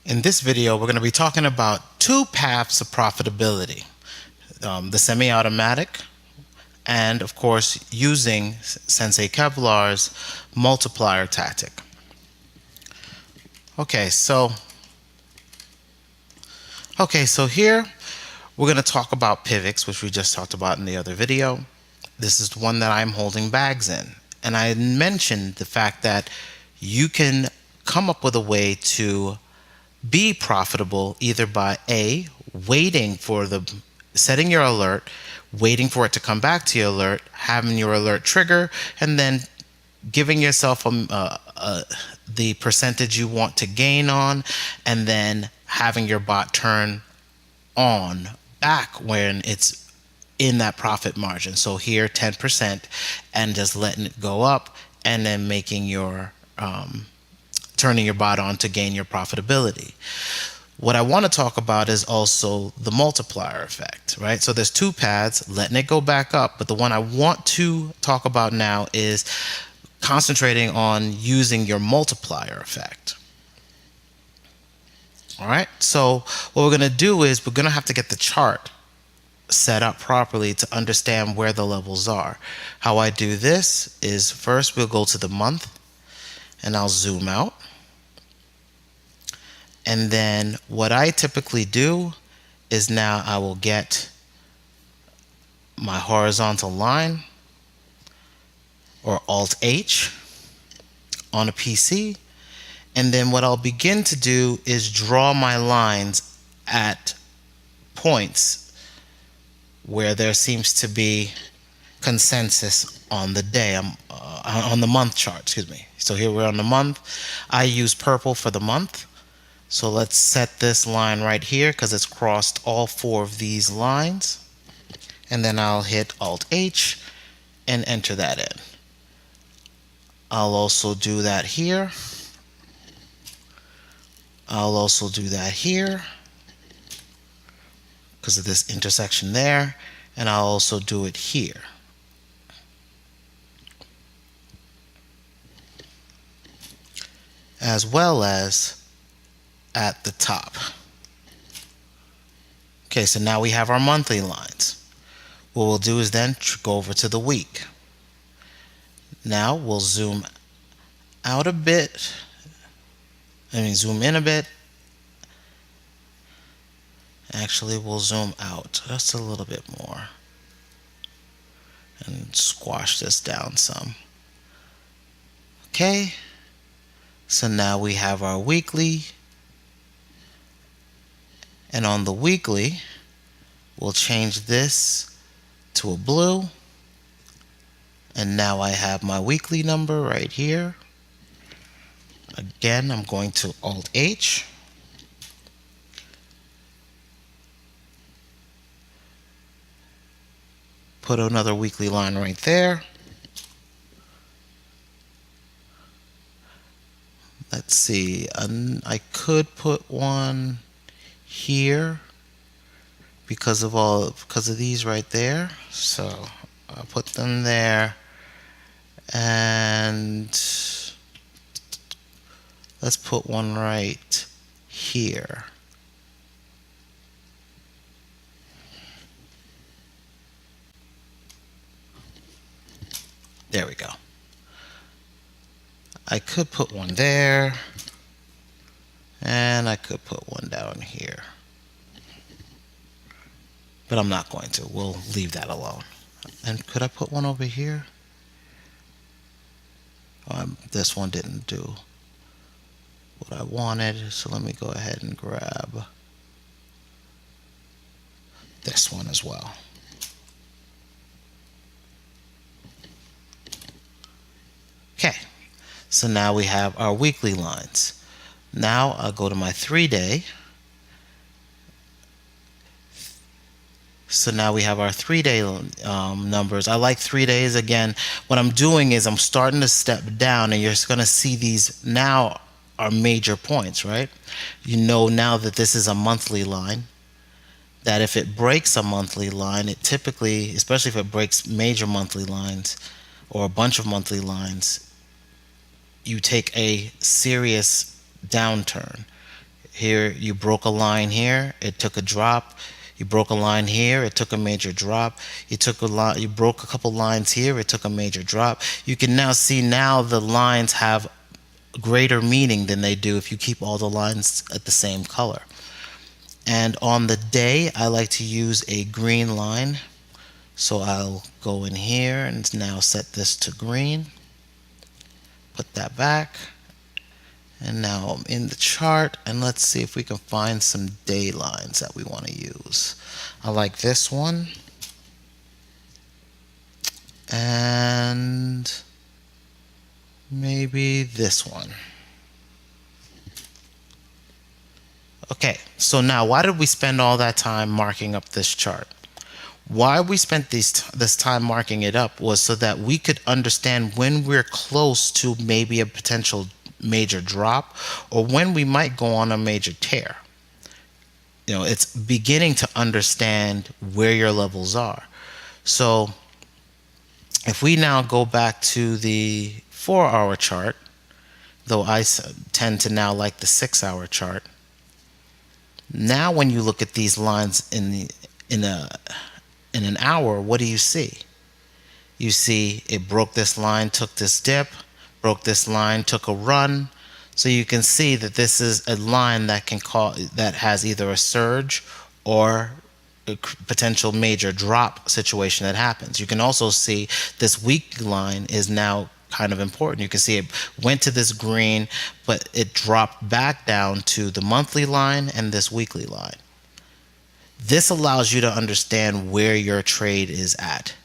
In this video, we're going to be talking about two paths of profitability, the semi-automatic and, of course, using Sensi Kevlar's multiplier tactic. Okay, so here we're going to talk about pivots, which we just talked about in the other video. This is the one that I'm holding bags in. And I mentioned the fact that you can come up with a way to be profitable either by waiting for setting your alert, waiting for it to come back to your alert, having your alert trigger, and then giving yourself the percentage you want to gain on, and then having your bot turn on back when it's in that profit margin. So here 10%, and just letting it go up, and then making your turning your bot on to gain your profitability. What I want to talk about is also the multiplier effect, right? So there's two paths, letting it go back up, but the one I want to talk about now is concentrating on using your multiplier effect. All right, so what we're going to do is we're going to have to get the chart set up properly to understand where the levels are. How I do this is first we'll go to the month and I'll zoom out. And then what I typically do is now I will get my horizontal line, or Alt H, on a PC. And then what I'll begin to do is draw my lines at points where there seems to be consensus on the day, on the month chart, excuse me. So here we're on the month. I use purple for the month. So let's set this line right here because it's crossed all four of these lines. And then I'll hit Alt H and enter that in. I'll also do that here. I'll also do that here because of this intersection there. And I'll also do it here. As well as at the top. Okay, so now we have our monthly lines. What we'll do is then go over to the week. Now we'll zoom out a bit. Zoom in a bit. Actually, we'll zoom out just a little bit more and squash this down some. Okay, so now we have our weekly. And on the weekly, we'll change this to a blue. And now I have my weekly number right here. Again, I'm going to Alt H. Put another weekly line right there. Let's see, I could put one here because of these right there. So I'll put them there, and let's put one right here. There we go. I could put one there, and I could put one down here. But I'm not going to. We'll leave that alone. And could I put one over here? This one didn't do what I wanted, so let me go ahead and grab this one as well. Okay, so now we have our weekly lines. Now I'll go to my 3-day. So now we have our 3-day numbers. I like 3 days. Again, what I'm doing is I'm starting to step down, and you're going to see these now are major points, right? You know now that this is a monthly line, that if it breaks a monthly line, it typically, especially if it breaks major monthly lines or a bunch of monthly lines, you take a serious downturn. Here you broke a line here, it took a drop. You broke a line here, it took a major drop. You broke a couple lines here, it took a major drop. You can now see now the lines have greater meaning than they do if you keep all the lines at the same color. And on the day, I like to use a green line. So I'll go in here and now set this to green. Put that back. And now I'm in the chart, and let's see if we can find some day lines that we want to use. I like this one. And maybe this one. Okay, so now why did we spend all that time marking up this chart? Why we spent this time marking it up was so that we could understand when we're close to maybe a potential major drop or when we might go on a major tear. You know, it's beginning to understand where your levels are. So if we now go back to the 4-hour chart, though I tend to now like the 6-hour chart. Now when you look at these lines in an hour, what do you see? You see it broke this line, took this dip, broke this line, took a run. So you can see that this is a line that that has either a surge or a potential major drop situation that happens. You can also see this weekly line is now kind of important. You can see it went to this green, but it dropped back down to the monthly line and this weekly line. This allows you to understand where your trade is at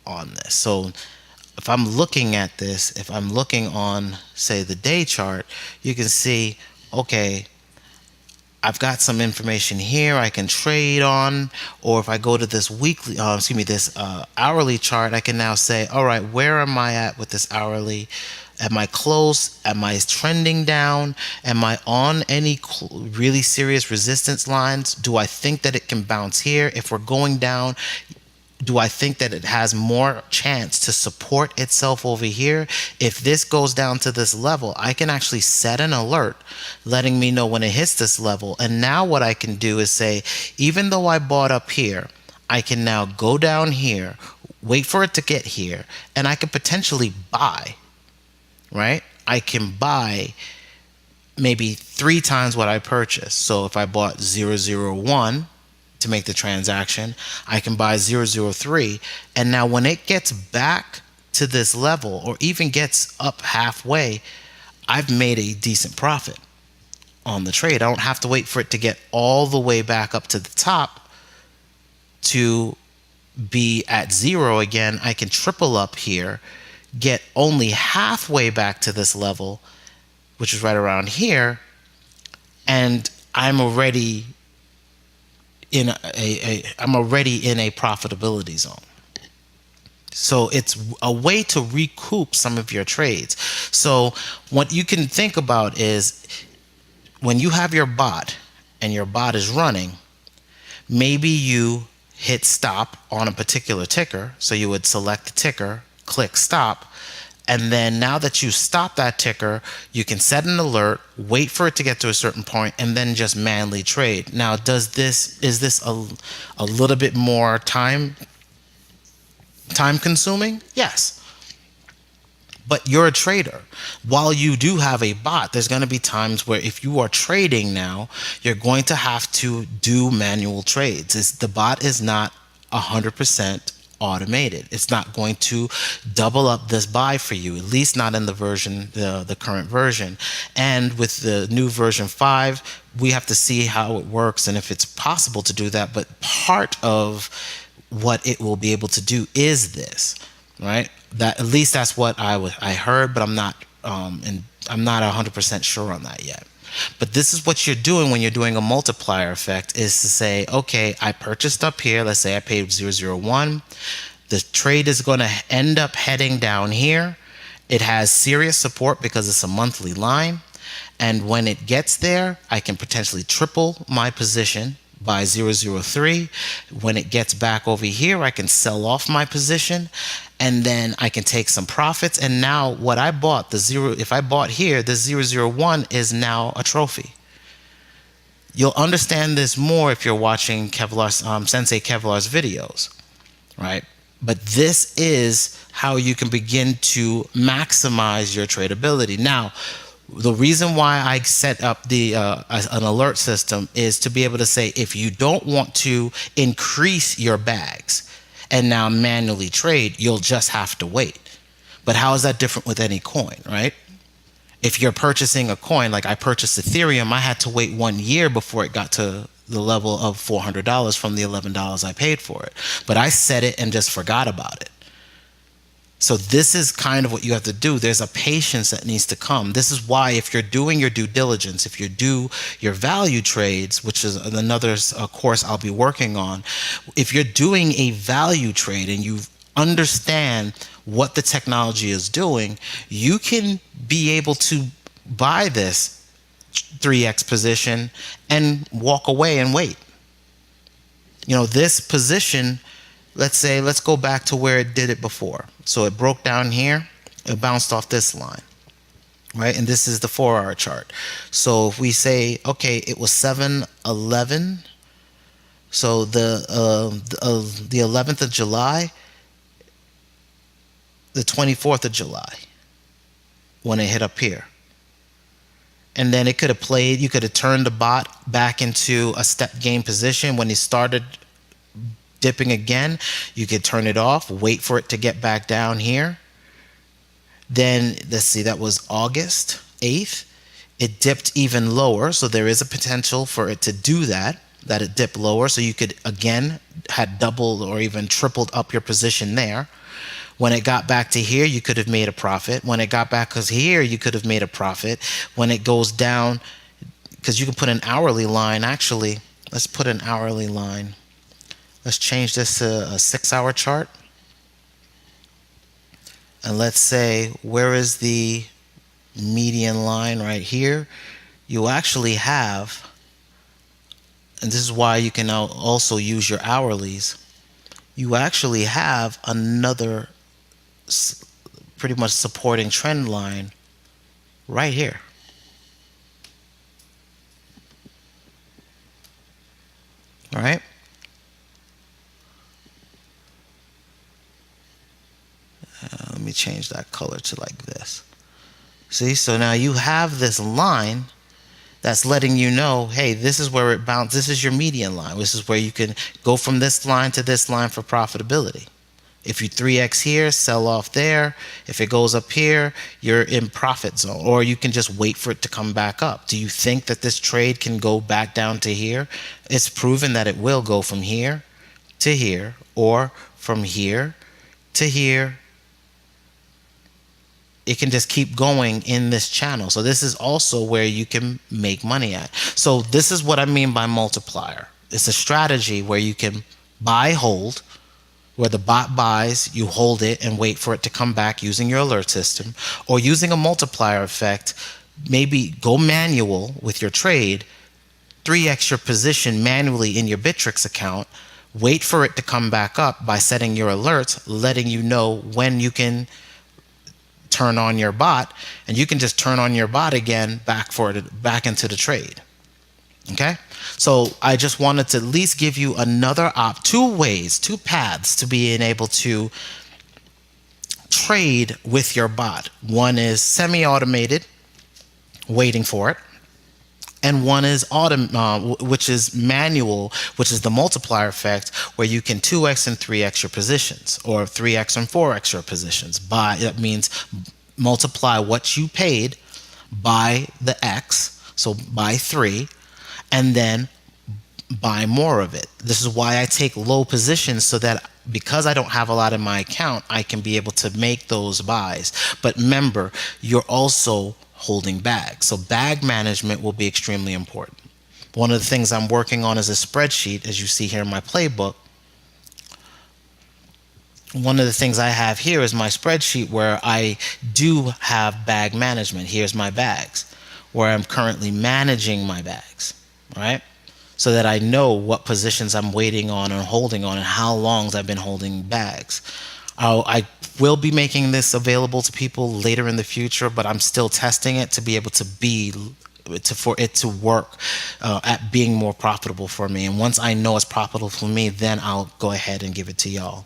on this. So if I'm looking at this, if I'm looking on, say, the day chart, you can see, okay, I've got some information here I can trade on, or if I go to this weekly, this hourly chart, I can now say, all right, where am I at with this hourly? Am I close? Am I trending down? Am I on any really serious resistance lines? Do I think that it can bounce here? If we're going down, do I think that it has more chance to support itself over here? If this goes down to this level, I can actually set an alert letting me know when it hits this level. And now what I can do is say, even though I bought up here, I can now go down here, wait for it to get here, and I could potentially buy, right? I can buy maybe 3 times what I purchased. So if I bought 001, to make the transaction, I can buy 003, and now when it gets back to this level or even gets up halfway, I've made a decent profit on the trade. I don't have to wait for it to get all the way back up to the top to be at 0 again. I can triple up here, get only halfway back to this level, which is right around here, and I'm already in a profitability zone. So it's a way to recoup some of your trades. So what you can think about is when you have your bot and your bot is running, maybe you hit stop on a particular ticker. So you would select the ticker, click stop, and then now that you stop that ticker, you can set an alert, wait for it to get to a certain point, and then just manually trade. Now, is this a little bit more time consuming? Yes. But you're a trader. While you do have a bot, there's going to be times where if you are trading now, you're going to have to do manual trades. The bot is not 100% automated. It's not going to double up this buy for you, at least not in the current version. And with the new version 5, we have to see how it works and if it's possible to do that. But part of what it will be able to do is this, right? That at least that's what I heard, but I'm not 100% sure on that yet. But this is what you're doing when you're doing a multiplier effect, is to say, okay, I purchased up here. Let's say I paid 001. The trade is going to end up heading down here. It has serious support because it's a monthly line. And when it gets there, I can potentially triple my position by 003. When it gets back over here, I can sell off my position, and then I can take some profits. And now what I bought, if I bought here, the 001 is now a trophy. You'll understand this more if you're watching Kevlar's Sensei Kevlar's videos, right? But this is how you can begin to maximize your tradability. Now, the reason why I set up the an alert system is to be able to say, if you don't want to increase your bags and now manually trade, you'll just have to wait. But how is that different with any coin, right? If you're purchasing a coin, like I purchased Ethereum, I had to wait 1 year before it got to the level of $400 from the $11 I paid for it. But I set it and just forgot about it. So this is kind of what you have to do. There's a patience that needs to come. This is why, if you're doing your due diligence, if you do your value trades, which is another course I'll be working on, if you're doing a value trade and you understand what the technology is doing, you can be able to buy this 3x position and walk away and wait. You know, this position, let's go back to where it did it before. So it broke down here, it bounced off this line, right? And this is the 4-hour chart. So if we say, okay, it was 7/11, so the 11th of July, the 24th of July, when it hit up here. And then it could have played, you could have turned the bot back into a step gain position. When it started dipping again, you could turn it off, wait for it to get back down here. Then let's see, that was August 8th. It dipped even lower, so there is a potential for it to do that it dipped lower. So you could again had doubled or even tripled up your position there. When it got back to here, you could have made a profit. When it got back to here, you could have made a profit. When it goes down, because you can put an hourly line. Actually, let's put an hourly line. Let's change this to a 6-hour chart. And let's say, where is the median line? Right here. You actually have, and this is why you can now also use your hourlies, you actually have another pretty much supporting trend line right here. All right. Let me change that color to like this. See, so now you have this line that's letting you know, hey, this is where it bounced. This is your median line. This is where you can go from this line to this line for profitability. If you 3x here, sell off there. If it goes up here, you're in profit zone. Or you can just wait for it to come back up. Do you think that this trade can go back down to here? It's proven that it will go from here to here, or from here to here. It can just keep going in this channel. So this is also where you can make money at. So this is what I mean by multiplier. It's a strategy where you can buy, hold, where the bot buys, you hold it and wait for it to come back using your alert system, or using a multiplier effect, maybe go manual with your trade, 3x your position manually in your Bittrex account, wait for it to come back up by setting your alerts, letting you know when you can turn on your bot, and you can just turn on your bot again back into the trade. Okay, so I just wanted to at least give you another two paths to being able to trade with your bot. One is semi-automated, waiting for it, and one is which is manual, which is the multiplier effect, where you can 2x and 3x your positions, or 3x and 4x your positions. That means multiply what you paid by the x, so by 3, and then buy more of it. This is why I take low positions, so that because I don't have a lot in my account, I can be able to make those buys. But remember, you're also holding bags. So bag management will be extremely important. One of the things I'm working on is a spreadsheet, as you see here in my playbook. One of the things I have here is my spreadsheet where I do have bag management. Here's my bags, where I'm currently managing my bags, right? So that I know what positions I'm waiting on and holding on, and how long I've been holding bags. I will be making this available to people later in the future, but I'm still testing it to be able to be for it to work at being more profitable for me. And once I know it's profitable for me, then I'll go ahead and give it to y'all.